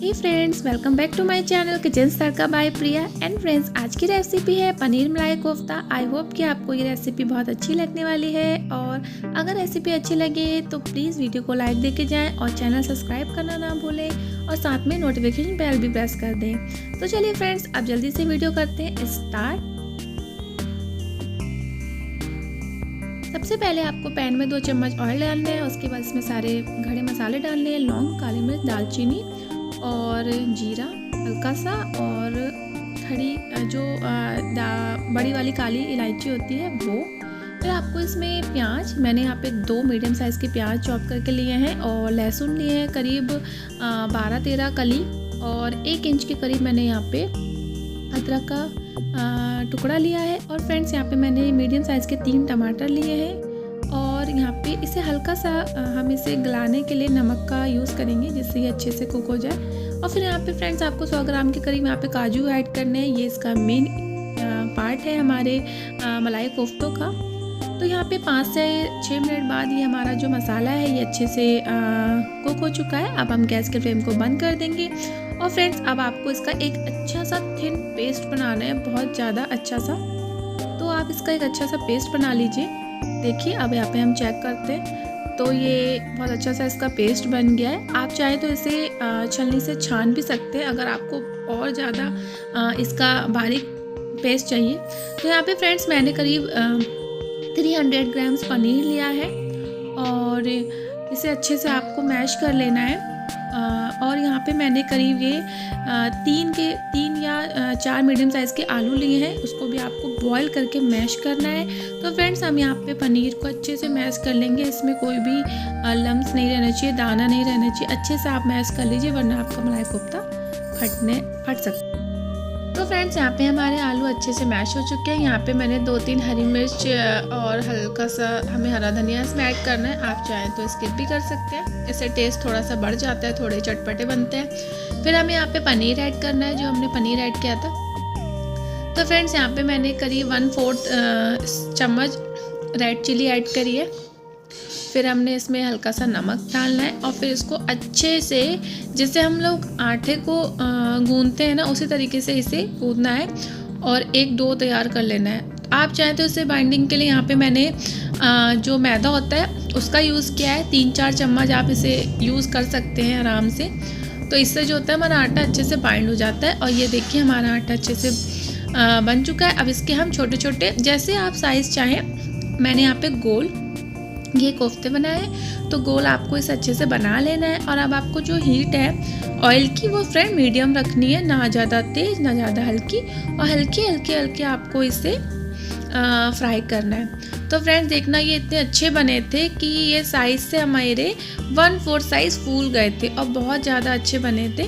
Hey friends, welcome back to my channel kitchen Tarka by Priya. And friends, आज की recipe है पनीर मलाई कोफ्ता। आई होप कि आपको ये रेसिपी बहुत अच्छी लगने वाली है। और अगर रेसिपी अच्छी लगे तो प्लीज़ वीडियो को लाइक देके जाएं और चैनल सब्सक्राइब करना ना भूलें और साथ में नोटिफिकेशन बेल भी प्रेस कर दें। तो चलिए फ्रेंड्स, अब जल्दी से वीडियो करते हैं स्टार्ट। सबसे पहले आपको पैन में 2 चम्मच ऑयल डालना है। उसके बाद इसमें सारे खड़े मसाले डालने हैं, लौंग, काली मिर्च, दालचीनी और जीरा हल्का सा, और खड़ी जो बड़ी वाली काली इलायची होती है वो। फिर आपको इसमें प्याज, मैंने यहाँ पे 2 मीडियम साइज़ के प्याज चॉप करके लिए हैं, और लहसुन लिए हैं करीब 12-13 कली, और 1 इंच के करीब मैंने यहाँ पे अदरक का टुकड़ा लिया है। और फ्रेंड्स, यहाँ पे मैंने मीडियम साइज़ के 3 टमाटर लिए हैं, और यहाँ पे इसे हल्का सा हम इसे गलाने के लिए नमक का यूज़ करेंगे जिससे ये अच्छे से कुक हो जाए। और फिर यहाँ पे फ्रेंड्स, आपको 100 ग्राम के करीब यहाँ पे काजू ऐड करने हैं। ये इसका मेन पार्ट है हमारे मलाई कोफ्तों का। तो यहाँ पे 5 से 6 मिनट बाद ये हमारा जो मसाला है ये अच्छे से कुक हो चुका है। अब हम गैस के फ्लेम को बंद कर देंगे। और फ्रेंड्स, अब आपको इसका एक अच्छा सा थिन पेस्ट बनाना है, बहुत ज़्यादा अच्छा सा। तो आप इसका एक अच्छा सा पेस्ट बना लीजिए। देखिए, अब यहाँ पे हम चेक करते हैं तो ये बहुत अच्छा सा इसका पेस्ट बन गया है। आप चाहे तो इसे छलनी से छान भी सकते हैं अगर आपको और ज़्यादा इसका बारीक पेस्ट चाहिए। तो यहाँ पे फ्रेंड्स, मैंने करीब 300 ग्राम्स पनीर लिया है, और इसे अच्छे से आपको मैश कर लेना है। और यहाँ पे मैंने करीब ये 3 या 4 मीडियम साइज़ के आलू लिए हैं, उसको भी आपको बॉईल करके मैश करना है। तो फ्रेंड्स, हम यहाँ पे पनीर को अच्छे से मैश कर लेंगे। इसमें कोई भी लम्स नहीं रहना चाहिए, दाना नहीं रहना चाहिए। अच्छे से आप मैश कर लीजिए, वरना आपका मलाई कोफ्ता फट सकता है। तो फ्रेंड्स, यहाँ पे हमारे आलू अच्छे से मैश हो चुके हैं। यहाँ पे मैंने 2-3 हरी मिर्च और हल्का सा हमें हरा धनिया इसमें ऐड करना है। आप चाहें तो स्किप भी कर सकते हैं, इससे टेस्ट थोड़ा सा बढ़ जाता है, थोड़े चटपटे बनते हैं। फिर हमें यहाँ पे पनीर ऐड करना है, जो हमने पनीर ऐड किया था। तो फ्रेंड्स, यहाँ पे मैंने करीब 1/4 चम्मच रेड चिली ऐड करी है। फिर हमने इसमें हल्का सा नमक डालना है, और फिर इसको अच्छे से, जैसे हम लोग आटे को गूंदते हैं ना, उसी तरीके से इसे गूंदना है और एक डो तैयार कर लेना है। आप चाहें तो इसे बाइंडिंग के लिए यहाँ पे मैंने जो मैदा होता है उसका यूज़ किया है। 3-4 चम्मच आप इसे यूज़ कर सकते हैं आराम से। तो इससे जो होता है हमारा आटा अच्छे से बाइंड हो जाता है। और ये देखिए, हमारा आटा अच्छे से बन चुका है। अब इसके हम छोटे छोटे, जैसे आप साइज़ चाहें, मैंने यहाँ पे गोल ये कोफ्ते बनाए, तो गोल आपको इसे अच्छे से बना लेना है। और अब आपको जो हीट है ऑयल की, वो फ्रेंड मीडियम रखनी है, ना ज़्यादा तेज़ ना ज़्यादा हल्की, और हल्के हल्के हल्के आपको इसे फ्राई करना है। तो फ्रेंड्स, देखना, ये इतने अच्छे बने थे कि ये साइज़ से हमारे 1/4 साइज़ फूल गए थे, और बहुत ज़्यादा अच्छे बने थे।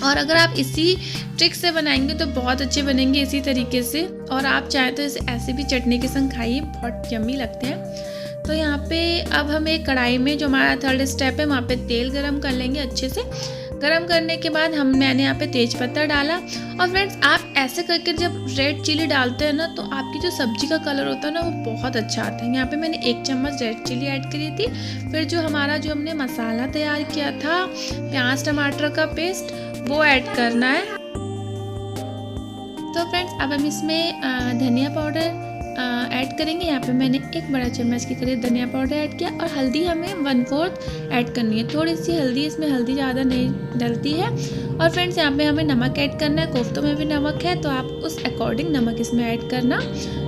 और अगर आप इसी ट्रिक से बनाएंगे तो बहुत अच्छे बनेंगे इसी तरीके से। और आप चाहें तो इसे ऐसे भी चटनी के संग खाइए, बहुत यम्मी लगते हैं। तो यहाँ पे अब हम एक कढ़ाई में, जो हमारा 3rd स्टेप है, वहाँ पे तेल गरम कर लेंगे। अच्छे से गरम करने के बाद मैंने यहाँ पे तेज पत्ता डाला। और फ्रेंड्स, आप ऐसे करके जब रेड चिली डालते हैं ना, तो आपकी जो सब्जी का कलर होता है ना, वो बहुत अच्छा आता है। यहाँ पे मैंने 1 चम्मच रेड चिली ऐड करी थी। फिर जो हमने मसाला तैयार किया था, प्याज टमाटर का पेस्ट, वो ऐड करना है। तो फ्रेंड्स, अब हम इसमें धनिया पाउडर ऐड करेंगे। यहाँ पे मैंने 1 बड़ा चम्मच के करीब धनिया पाउडर ऐड किया, और हल्दी हमें 1/4 ऐड करनी है। थोड़ी सी हल्दी, इसमें हल्दी ज़्यादा नहीं डलती है। और फ्रेंड्स, यहाँ पे हमें नमक ऐड करना है। कोफ्तों में भी नमक है, तो आप उस अकॉर्डिंग नमक इसमें ऐड करना।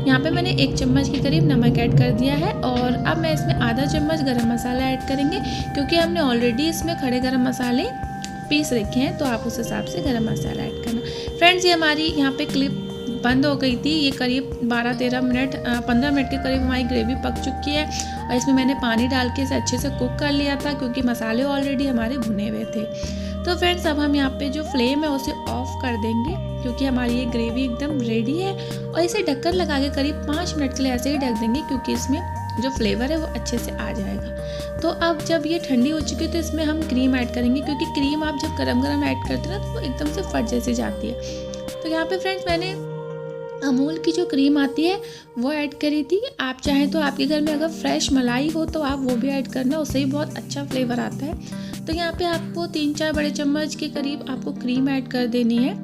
यहाँ पे मैंने 1 चम्मच के करीब नमक ऐड कर दिया है। और अब मैं इसमें आधा चम्मच गरम मसाला ऐड करेंगे, क्योंकि हमने ऑलरेडी इसमें खड़े गरम मसाले पीस रखे हैं, तो आप उस हिसाब से गरम मसाला ऐड करना। फ्रेंड्स, ये हमारी यहाँ पे क्लिप बंद हो गई थी। ये करीब 12-13 मिनट 15 मिनट के करीब हमारी ग्रेवी पक चुकी है। और इसमें मैंने पानी डाल के इसे अच्छे से कुक कर लिया था, क्योंकि मसाले ऑलरेडी हमारे भुने हुए थे। तो फ्रेंड्स, अब हम यहाँ पे जो फ्लेम है उसे ऑफ कर देंगे, क्योंकि हमारी ये ग्रेवी एकदम रेडी है। और इसे ढक्कन लगा के करीब 5 मिनट के लिए ऐसे ही ढक देंगे, क्योंकि इसमें जो फ्लेवर है वो अच्छे से आ जाएगा। तो अब जब ये ठंडी हो चुकी है, तो इसमें हम क्रीम ऐड करेंगे, क्योंकि क्रीम आप जब गरम गरम ऐड करते हैं ना, तो वो एकदम से फट जैसी जाती है। तो यहाँ पे फ्रेंड्स, मैंने अमूल की जो क्रीम आती है वो ऐड करी थी। आप चाहें तो आपके घर में अगर फ्रेश मलाई हो तो आप वो भी ऐड करना, उससे ही बहुत अच्छा फ्लेवर आता है। तो यहाँ पे आपको 3-4 बड़े चम्मच के करीब आपको क्रीम ऐड कर देनी है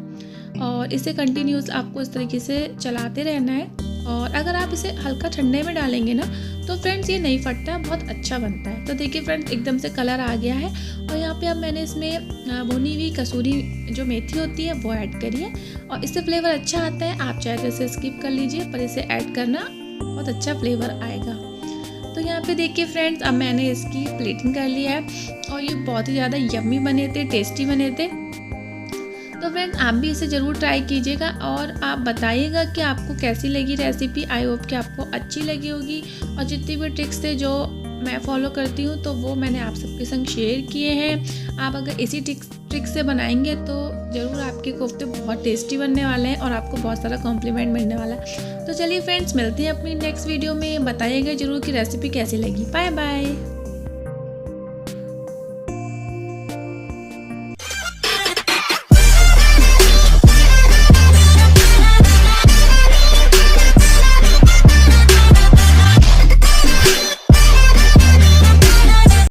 और इसे कंटिन्यूस आपको इस तरीके से चलाते रहना है। और अगर आप इसे हल्का ठंडे में डालेंगे ना तो फ्रेंड्स ये नहीं फटता है, बहुत अच्छा बनता है। तो देखिए फ्रेंड्स एकदम से कलर आ गया है और यहाँ पे अब मैंने इसमें भुनी हुई कसूरी जो मेथी होती है वो ऐड करी है और इससे फ्लेवर अच्छा आता है। आप चाहे तो इसे स्किप कर लीजिए, पर इसे ऐड करना बहुत अच्छा फ्लेवर आएगा। तो यहाँ पे देखिए फ्रेंड्स अब मैंने इसकी प्लेटिंग कर लिया है और ये बहुत ही ज़्यादा यम्मी बने थे, टेस्टी बने थे। तो फ्रेंड्स आप भी इसे ज़रूर ट्राई कीजिएगा और आप बताइएगा कि आपको कैसी लगी रेसिपी। आई होप कि आपको अच्छी लगी होगी और जितनी भी ट्रिक्स थे जो मैं फॉलो करती हूँ तो वो मैंने आप सबके संग शेयर किए हैं। आप अगर इसी ट्रिक से बनाएंगे तो ज़रूर आपके कोफ्ते बहुत टेस्टी बनने वाले हैं और आपको बहुत सारा कॉम्प्लीमेंट मिलने वाला है। तो चलिए फ्रेंड्स मिलते हैं अपनी नेक्स्ट वीडियो में। बताइएगा ज़रूर कि रेसिपी कैसी लगी। Bye bye.